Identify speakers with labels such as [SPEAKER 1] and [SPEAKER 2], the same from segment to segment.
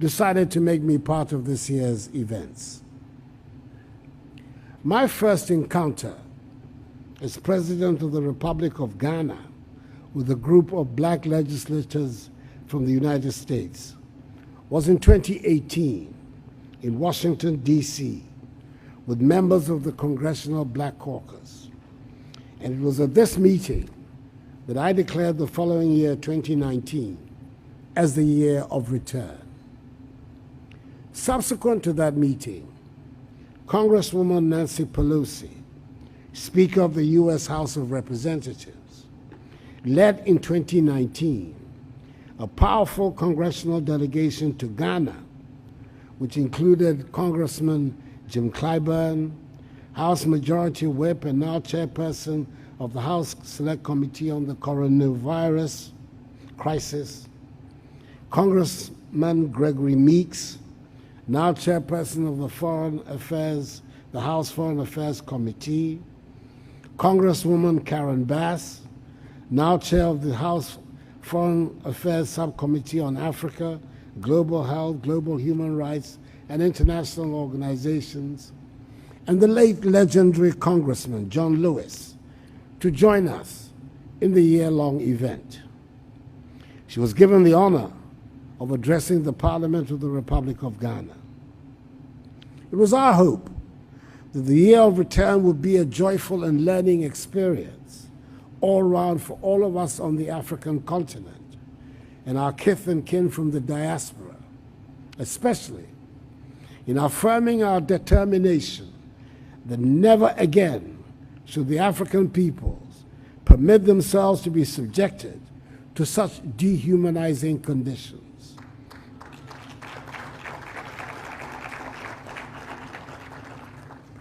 [SPEAKER 1] decided to make me part of this year's events. My first encounter as President of the Republic of Ghana with a group of black legislators from the United States was in 2018 in Washington, D.C., with members of the Congressional Black Caucus. And it was at this meeting that I declared the following year, 2019, as the year of return. Subsequent to that meeting, Congresswoman Nancy Pelosi, Speaker of the U.S. House of Representatives, led in 2019 a powerful congressional delegation to Ghana, which included Congressman Jim Clyburn, House Majority Whip and now Chairperson of the House Select Committee on the Coronavirus Crisis, Congressman Gregory Meeks, now Chairperson of the House Foreign Affairs Committee, Congresswoman Karen Bass, now Chair of the House Foreign Affairs Subcommittee on Africa, Global Health, Global Human Rights, and International Organizations, and the late legendary Congressman John Lewis to join us in the year-long event. She was given the honor of addressing the Parliament of the Republic of Ghana. It was our hope that the year of return would be a joyful and learning experience all around for all of us on the African continent and our kith and kin from the diaspora, especially in affirming our determination that never again should the African peoples permit themselves to be subjected to such dehumanizing conditions.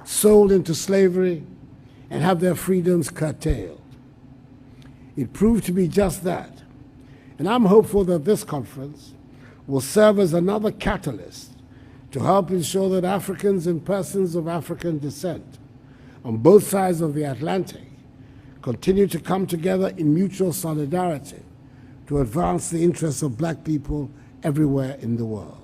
[SPEAKER 1] Sold into slavery and have their freedoms curtailed. It proved to be just that, and I'm hopeful that this conference will serve as another catalyst to help ensure that Africans and persons of African descent on both sides of the Atlantic continue to come together in mutual solidarity to advance the interests of black people everywhere in the world.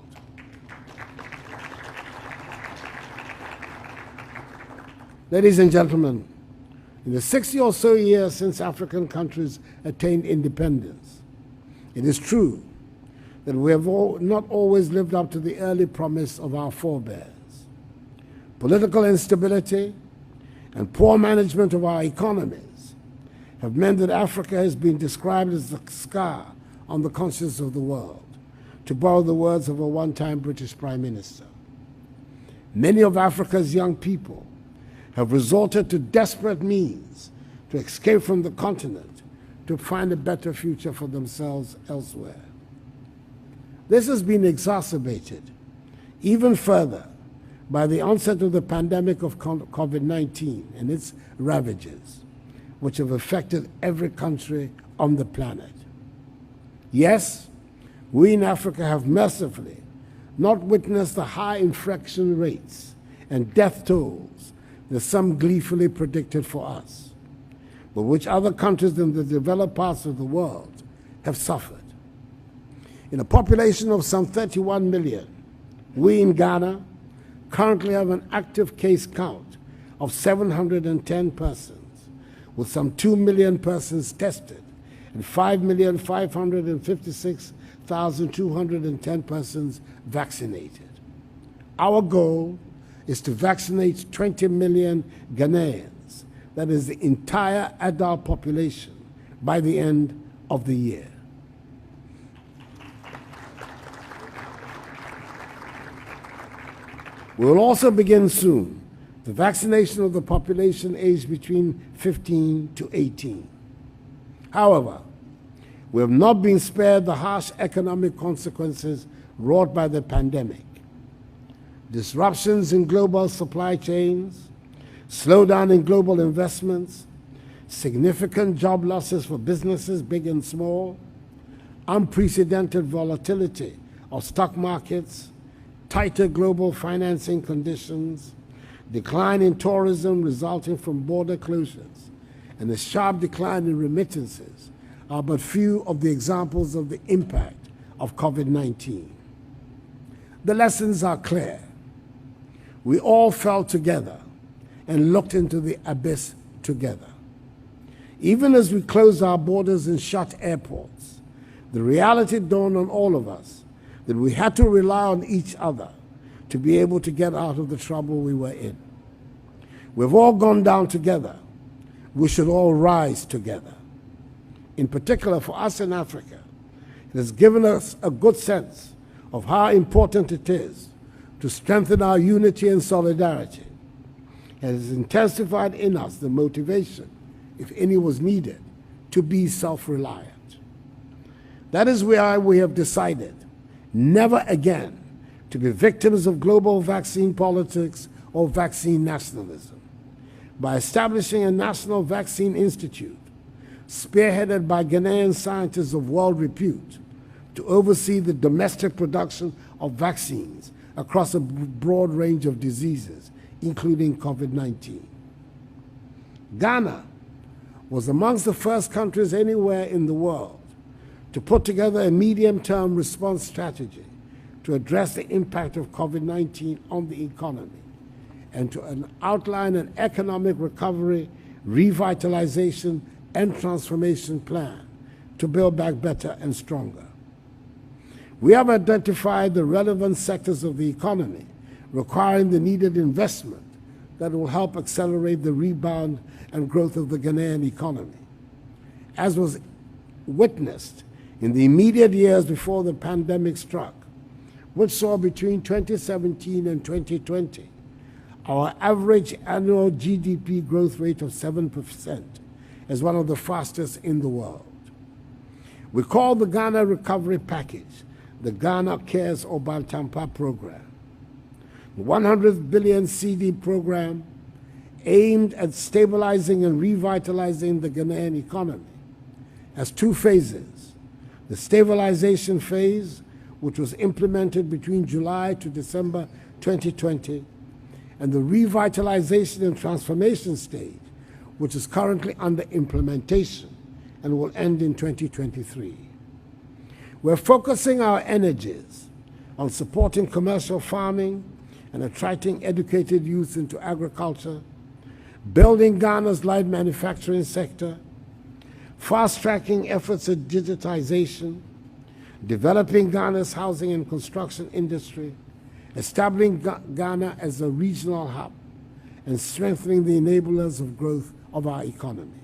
[SPEAKER 1] Ladies and gentlemen, in the 60 or so years since African countries attained independence, it is true that we have not always lived up to the early promise of our forebears. Political instability and poor management of our economies have meant that Africa has been described as the scar on the conscience of the world, to borrow the words of a one-time British Prime Minister. Many of Africa's young people have resorted to desperate means to escape from the continent to find a better future for themselves elsewhere. This has been exacerbated even further by the onset of the pandemic of COVID-19 and its ravages, which have affected every country on the planet. Yes, we in Africa have mercifully not witnessed the high infection rates and death tolls that some gleefully predicted for us, but which other countries in the developed parts of the world have suffered. In a population of some 31 million, we in Ghana currently have an active case count of 710 persons, with some 2 million persons tested and 5,556,210 persons vaccinated. Our goal is to vaccinate 20 million Ghanaians, that is the entire adult population, by the end of the year. We will also begin soon the vaccination of the population aged between 15 to 18. However, we have not been spared the harsh economic consequences wrought by the pandemic. Disruptions in global supply chains, slowdown in global investments, significant job losses for businesses big and small, unprecedented volatility of stock markets, tighter global financing conditions, decline in tourism resulting from border closures, and a sharp decline in remittances are but few of the examples of the impact of COVID-19. The lessons are clear. We all fell together and looked into the abyss together. Even as we closed our borders and shut airports, the reality dawned on all of us that we had to rely on each other to be able to get out of the trouble we were in. We've all gone down together. We should all rise together. In particular, for us in Africa, it has given us a good sense of how important it is to strengthen our unity and solidarity. It has intensified in us the motivation, if any was needed, to be self-reliant. That is why we have decided never again to be victims of global vaccine politics or vaccine nationalism. By establishing a National Vaccine Institute, spearheaded by Ghanaian scientists of world repute, to oversee the domestic production of vaccines across a broad range of diseases, including COVID-19. Ghana was amongst the first countries anywhere in the world to put together a medium-term response strategy to address the impact of COVID-19 on the economy and to outline an economic recovery, revitalization, and transformation plan to build back better and stronger. We have identified the relevant sectors of the economy requiring the needed investment that will help accelerate the rebound and growth of the Ghanaian economy. As was witnessed in the immediate years before the pandemic struck, which saw between 2017 and 2020 our average annual GDP growth rate of 7% as one of the fastest in the world. We call the Ghana Recovery Package the Ghana Cares or Bantampa program. The 100 billion CD program aimed at stabilizing and revitalizing the Ghanaian economy has two phases. The stabilization phase, which was implemented between July to December 2020, and the revitalization and transformation stage, which is currently under implementation and will end in 2023. We're focusing our energies on supporting commercial farming and attracting educated youth into agriculture, building Ghana's light manufacturing sector, fast-tracking efforts at digitization, developing Ghana's housing and construction industry, establishing Ghana as a regional hub, and strengthening the enablers of growth of our economy.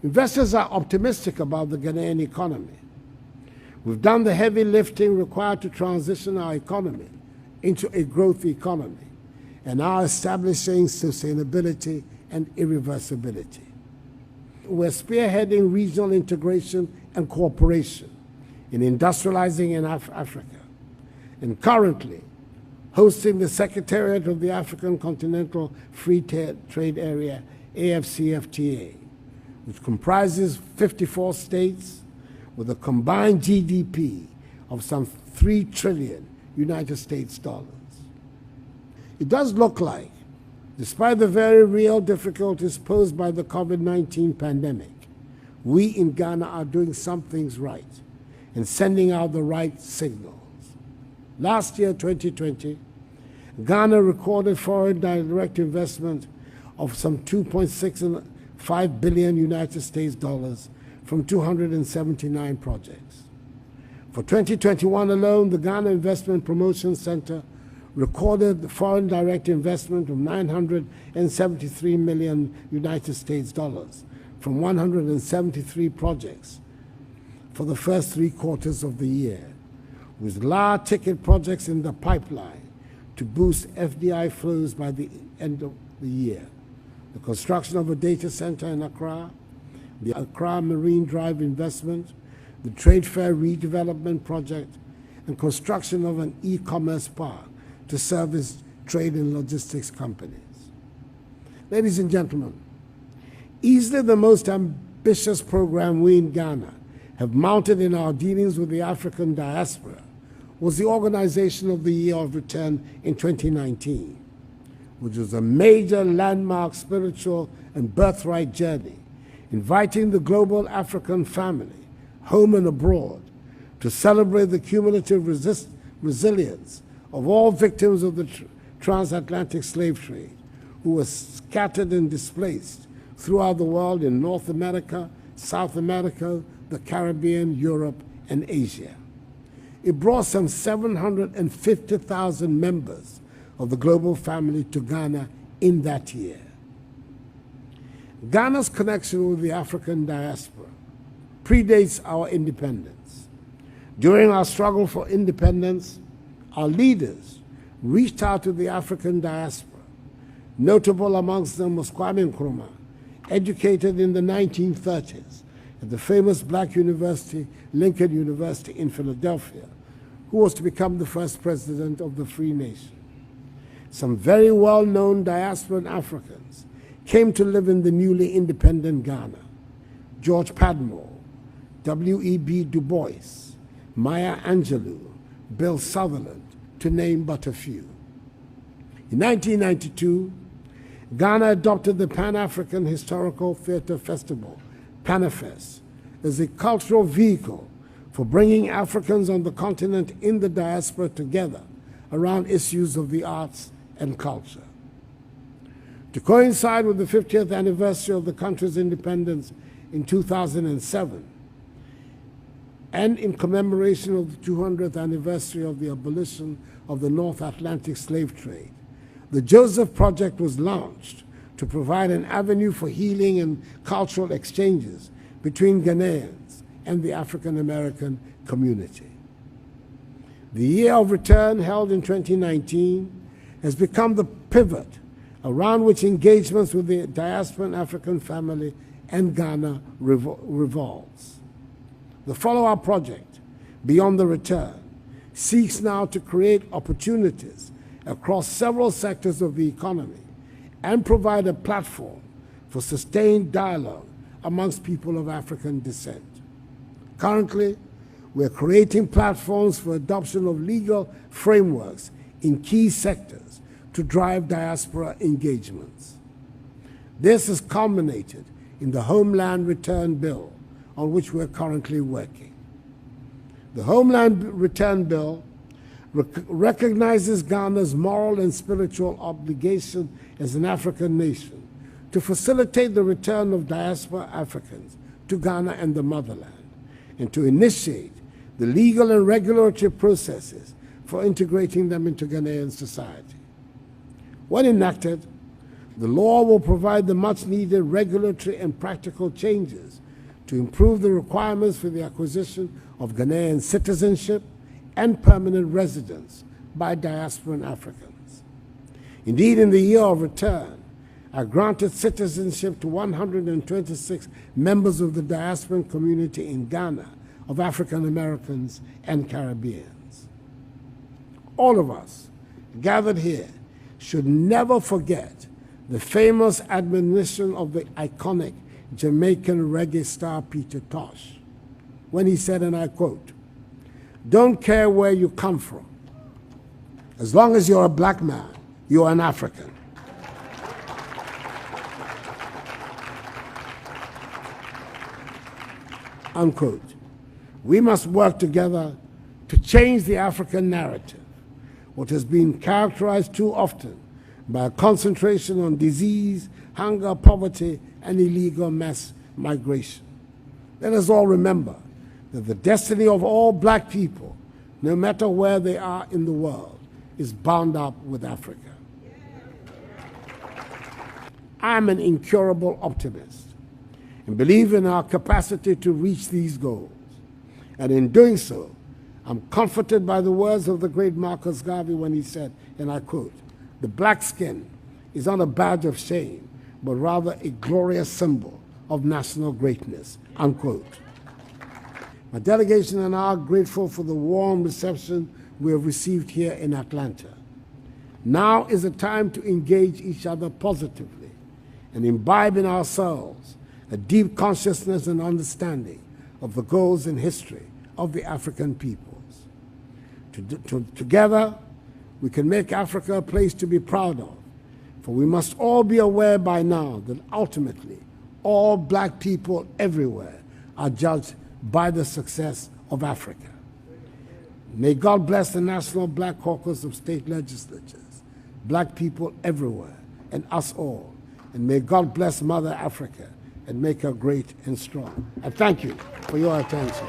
[SPEAKER 1] Investors are optimistic about the Ghanaian economy. We've done the heavy lifting required to transition our economy into a growth economy and are establishing sustainability and irreversibility. We're spearheading regional integration and cooperation in industrializing in Africa, and currently hosting the Secretariat of the African Continental Free Trade Area, AFCFTA, which comprises 54 states with a combined GDP of some $3 trillion United States dollars. It does look like, despite the very real difficulties posed by the COVID-19 pandemic, we in Ghana are doing some things right and sending out the right signals. Last year, 2020, Ghana recorded foreign direct investment of some 2.65 billion United States dollars from 279 projects. For 2021 alone, the Ghana Investment Promotion Center recorded foreign direct investment of 973 million United States dollars from 173 projects for the first 3 quarters of the year, with large ticket projects in the pipeline to boost FDI flows by the end of the year. The construction of a data center in Accra, the Accra Marine Drive investment, the Trade Fair redevelopment project, and construction of an e-commerce park to service trade and logistics companies. Ladies and gentlemen, easily the most ambitious program we in Ghana have mounted in our dealings with the African diaspora was the organization of the Year of Return in 2019, which was a major landmark spiritual and birthright journey, inviting the global African family, home and abroad, to celebrate the cumulative resilience of all victims of the transatlantic slave trade who were scattered and displaced throughout the world in North America, South America, the Caribbean, Europe, and Asia. It brought some 750,000 members of the global family to Ghana in that year. Ghana's connection with the African diaspora predates our independence. During our struggle for independence, our leaders reached out to the African diaspora. Notable amongst them was Kwame Nkrumah, educated in the 1930s at the famous black university, Lincoln University in Philadelphia, who was to become the first president of the free nation. Some very well-known diasporan Africans came to live in the newly independent Ghana: George Padmore, W.E.B. Du Bois, Maya Angelou, Bill Sutherland, to name but a few. In 1992, Ghana adopted the Pan-African Historical Theatre Festival, PANAFEST, as a cultural vehicle for bringing Africans on the continent in the diaspora together around issues of the arts and culture. To coincide with the 50th anniversary of the country's independence in 2007, and in commemoration of the 200th anniversary of the abolition of the North Atlantic slave trade, the Joseph Project was launched to provide an avenue for healing and cultural exchanges between Ghanaians and the African American community. The Year of Return, held in 2019, has become the pivot around which engagements with the diasporan African family and Ghana revolves. The follow-up project, Beyond the Return, seeks now to create opportunities across several sectors of the economy and provide a platform for sustained dialogue amongst people of African descent. Currently, we're creating platforms for adoption of legal frameworks in key sectors to drive diaspora engagements. This is culminated in the Homeland Return Bill, on which we're currently working. The Homeland Return Bill recognizes Ghana's moral and spiritual obligation as an African nation to facilitate the return of diaspora Africans to Ghana and the motherland, and to initiate the legal and regulatory processes for integrating them into Ghanaian society. When enacted, the law will provide the much-needed regulatory and practical changes to improve the requirements for the acquisition of Ghanaian citizenship and permanent residence by diasporan Africans. Indeed, in the Year of Return, I granted citizenship to 126 members of the diasporan community in Ghana of African Americans and Caribbeans. All of us gathered here should never forget the famous admonition of the iconic Jamaican reggae star Peter Tosh, when he said, and I quote, "Don't care where you come from. As long as you're a black man, you're an African." Unquote. We must work together to change the African narrative, what has been characterized too often by a concentration on disease, hunger, poverty, and illegal mass migration. Let us all remember that the destiny of all black people, no matter where they are in the world, is bound up with Africa. I am an incurable optimist and believe in our capacity to reach these goals. And in doing so, I'm comforted by the words of the great Marcus Garvey when he said, and I quote, "The black skin is not a badge of shame, but rather a glorious symbol of national greatness," unquote. My delegation and I are grateful for the warm reception we have received here in Atlanta. Now is the time to engage each other positively and imbibe in ourselves a deep consciousness and understanding of the goals and history of the African peoples. Together, we can make Africa a place to be proud of, for we must all be aware by now that ultimately all black people everywhere are judged by the success of Africa. May God bless the National Black Caucus of State Legislatures, black people everywhere, and us all. And may God bless Mother Africa and make her great and strong. I thank you for your attention.